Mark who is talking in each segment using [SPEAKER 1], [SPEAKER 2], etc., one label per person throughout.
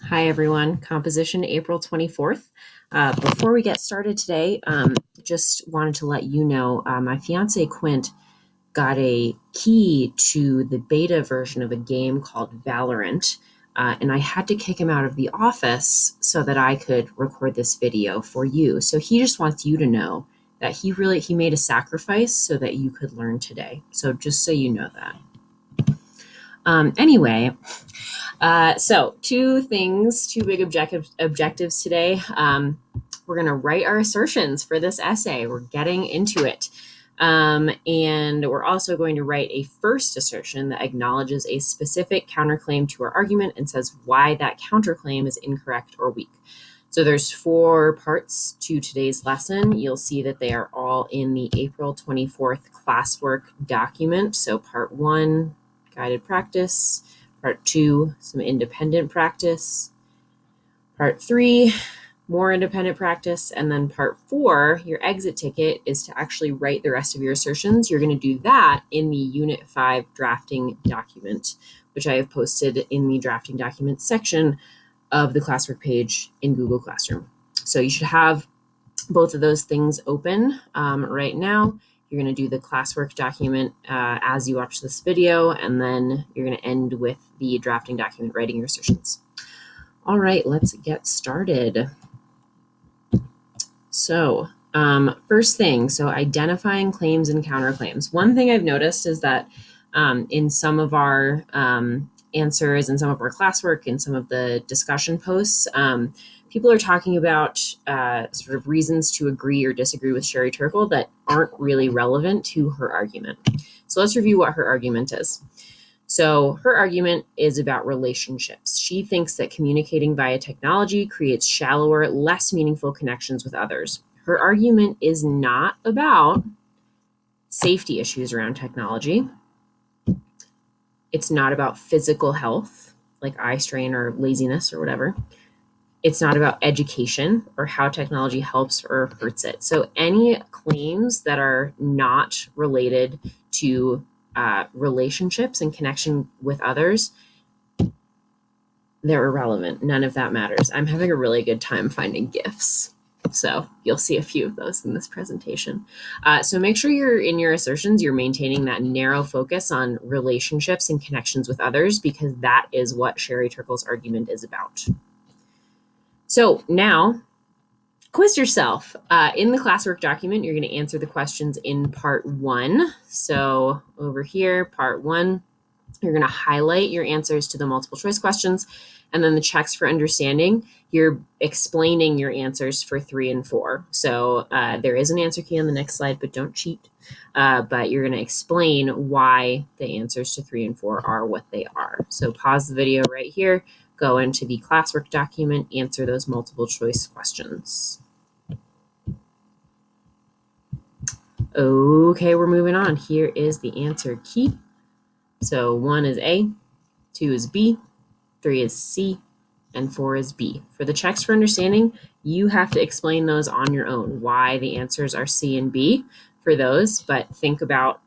[SPEAKER 1] Hi, everyone. Composition, April 24th. Before we get started today, just wanted to let you know my fiance Quint got a key to the beta version of a game called Valorant, and I had to kick him out of the office so that I could record this video for you. So he just wants you to know that he made a sacrifice so that you could learn today. So just so you know that. Anyway, so two big objectives today. We're going to write our assertions for this essay. We're getting into it. And we're also going to write a first assertion that acknowledges a specific counterclaim to our argument and says why that counterclaim is incorrect or weak. So there's 4 parts to today's lesson. You'll see that they are all in the April 24th classwork document. So part 1, guided practice. Part 2, some independent practice. Part 3, more independent practice. And then part 4, your exit ticket, is to actually write the rest of your assertions. You're going to do that in the Unit 5 drafting document, which I have posted in the drafting document section of the classwork page in Google Classroom. So you should have both of those things open right now. You're going to do the classwork document as you watch this video, and then you're going to end with the drafting document, writing your assertions. All right, let's get started. So first thing, identifying claims and counterclaims. One thing I've noticed is that in some of our answers, in some of our classwork, in some of the discussion posts, people are talking about sort of reasons to agree or disagree with Sherry Turkle that aren't really relevant to her argument. So let's review what her argument is. So her argument is about relationships. She thinks that communicating via technology creates shallower, less meaningful connections with others. Her argument is not about safety issues around technology. It's not about physical health, like eye strain or laziness or whatever. It's not about education or how technology helps or hurts it. So any claims that are not related to relationships and connection with others, they're irrelevant. None of that matters. I'm having a really good time finding GIFs. So you'll see a few of those in this presentation. So make sure in your assertions, you're maintaining that narrow focus on relationships and connections with others, because that is what Sherry Turkle's argument is about. So now, quiz yourself. In the classwork document, you're going to answer the questions in part 1. So over here, part 1, you're going to highlight your answers to the multiple choice questions, and then the checks for understanding, you're explaining your answers for 3 and 4. So there is an answer key on the next slide, but don't cheat. But you're going to explain why the answers to 3 and 4 are what they are. So pause the video right here. Go into the classwork document, answer those multiple choice questions. Okay, we're moving on. Here is the answer key. So 1 is A, 2 is B, 3 is C, and 4 is B. For the checks for understanding, you have to explain those on your own, why the answers are C and B for those, but think about,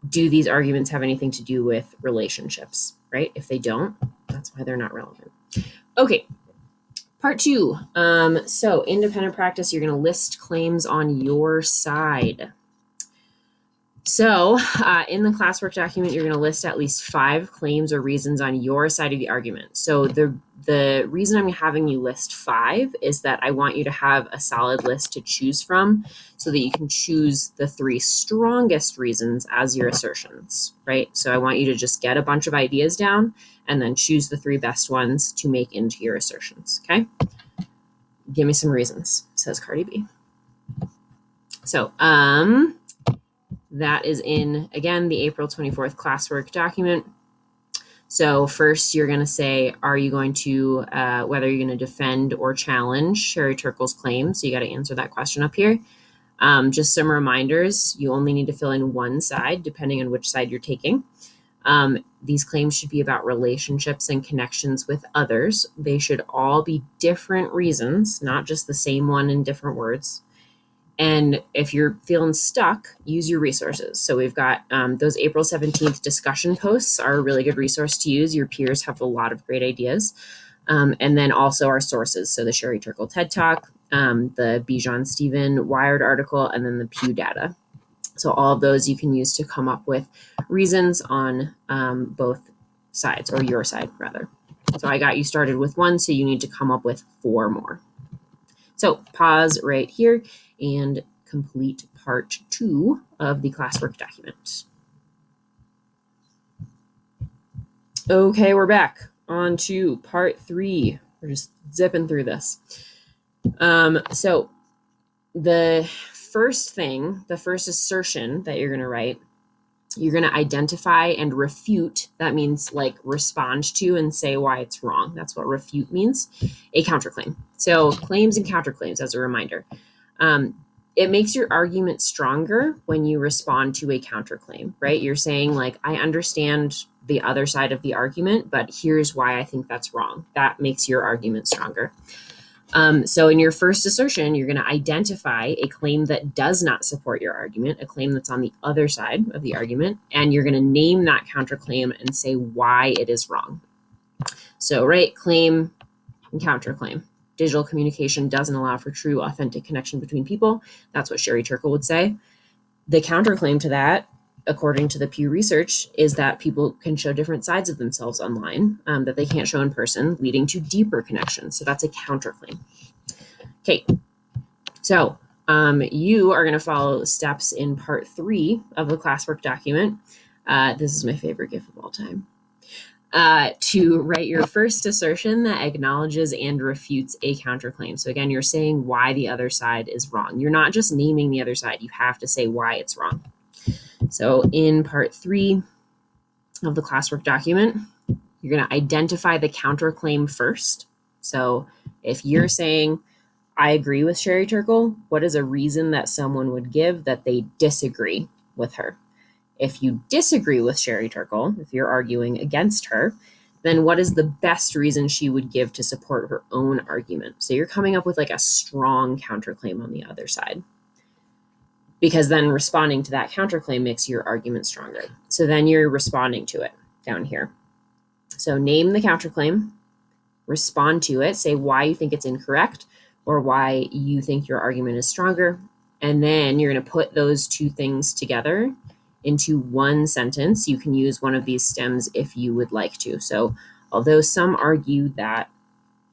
[SPEAKER 1] do these arguments have anything to do with relationships, right? If they don't, that's why they're not relevant. Okay, part 2. So independent practice, you're going to list claims on your side. So in the classwork document, you're going to list at least 5 claims or reasons on your side of the argument. So the reason I'm having you list 5 is that I want you to have a solid list to choose from so that you can choose the 3 strongest reasons as your assertions, right? So I want you to just get a bunch of ideas down and then choose the 3 best ones to make into your assertions, okay? Give me some reasons, says Cardi B. So, that is in, again, the April 24th classwork document. So first you're going to say, are you going to, whether you're going to defend or challenge Sherry Turkle's claim? So you got to answer that question up here. Just some reminders, you only need to fill in one side depending on which side you're taking. These claims should be about relationships and connections with others. They should all be different reasons, not just the same one in different words. And if you're feeling stuck, use your resources. So we've got those April 17th discussion posts are a really good resource to use. Your peers have a lot of great ideas. And then also our sources. So the Sherry Turkle TED Talk, the Bijan Stephen Wired article, and then the Pew data. So all of those you can use to come up with reasons on both sides, or your side rather. So I got you started with 1, so you need to come up with 4 more. So pause right here and complete part 2 of the classwork document. Okay, we're back on to part 3. We're just zipping through this. So the first assertion that you're going to write, you're going to identify and refute. That means like respond to and say why it's wrong. That's what refute means. A counterclaim. So claims and counterclaims, as a reminder. It makes your argument stronger when you respond to a counterclaim, right? You're saying like, I understand the other side of the argument, but here's why I think that's wrong. That makes your argument stronger. So in your first assertion, you're going to identify a claim that does not support your argument, a claim that's on the other side of the argument, and you're going to name that counterclaim and say why it is wrong. So, right, claim and counterclaim. Digital communication doesn't allow for true, authentic connection between people. That's what Sherry Turkle would say. The counterclaim to that, according to the Pew research, is that people can show different sides of themselves online that they can't show in person, leading to deeper connection. So that's a counterclaim. Okay, so you are going to follow steps in part 3 of the classwork document. This is my favorite GIF of all time. To write your first assertion that acknowledges and refutes a counterclaim. So again, you're saying why the other side is wrong. You're not just naming the other side. You have to say why it's wrong. So in part 3 of the classwork document, you're going to identify the counterclaim first. So if you're saying, I agree with Sherry Turkle, what is a reason that someone would give that they disagree with her? If you disagree with Sherry Turkle, if you're arguing against her, then what is the best reason she would give to support her own argument? So you're coming up with like a strong counterclaim on the other side, because then responding to that counterclaim makes your argument stronger. So then you're responding to it down here. So name the counterclaim, respond to it, say why you think it's incorrect or why you think your argument is stronger. And then you're going to put those two things together into one sentence. You can use one of these stems if you would like to. So although some argue that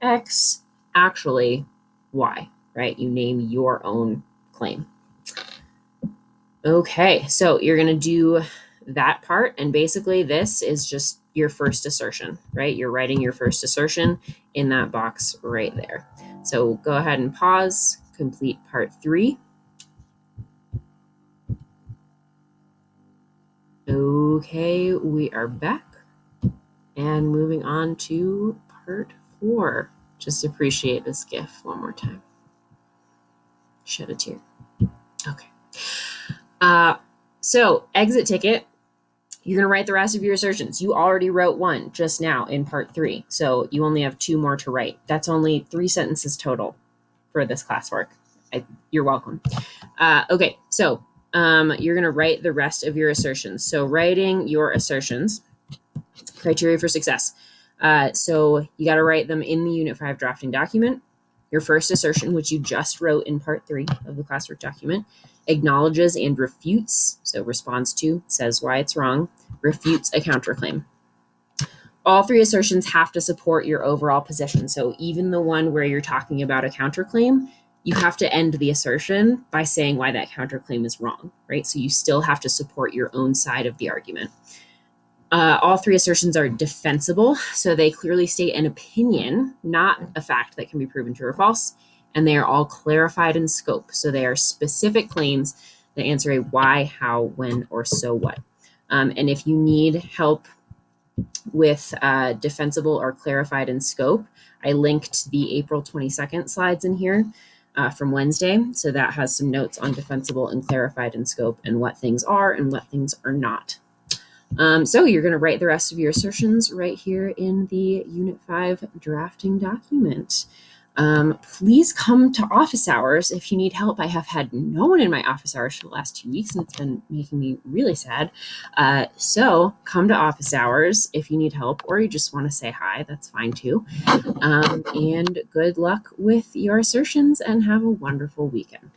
[SPEAKER 1] X, actually Y, right? You name your own claim. Okay, so you're going to do that part. And basically this is just your first assertion, right? You're writing your first assertion in that box right there. So go ahead and pause, complete part 3. Okay, we are back and moving on to part 4. Just appreciate this GIF one more time. Shed a tear. Okay. So exit ticket, you're going to write the rest of your assertions. You already wrote one just now in part 3. So you only have 2 more to write. That's only 3 sentences total for this classwork. You're welcome. Okay. So you're going to write the rest of your assertions. So writing your assertions, criteria for success. So you got to write them in the Unit 5 drafting document. Your first assertion, which you just wrote in part 3 of the classwork document, acknowledges and refutes, so responds to, says why it's wrong, refutes a counterclaim. All 3 assertions have to support your overall position. So even the one where you're talking about a counterclaim, you have to end the assertion by saying why that counterclaim is wrong, right? So you still have to support your own side of the argument. All 3 assertions are defensible, so they clearly state an opinion, not a fact that can be proven true or false, and they are all clarified in scope. So they are specific claims that answer a why, how, when, or so what. And if you need help with defensible or clarified in scope, I linked the April 22nd slides in here from Wednesday. So that has some notes on defensible and clarified in scope and what things are and what things are not. So you're going to write the rest of your assertions right here in the Unit 5 drafting document. Please come to office hours if you need help. I have had no one in my office hours for the last 2 weeks, and it's been making me really sad. So come to office hours if you need help, or you just want to say hi. That's fine too. And good luck with your assertions, and have a wonderful weekend.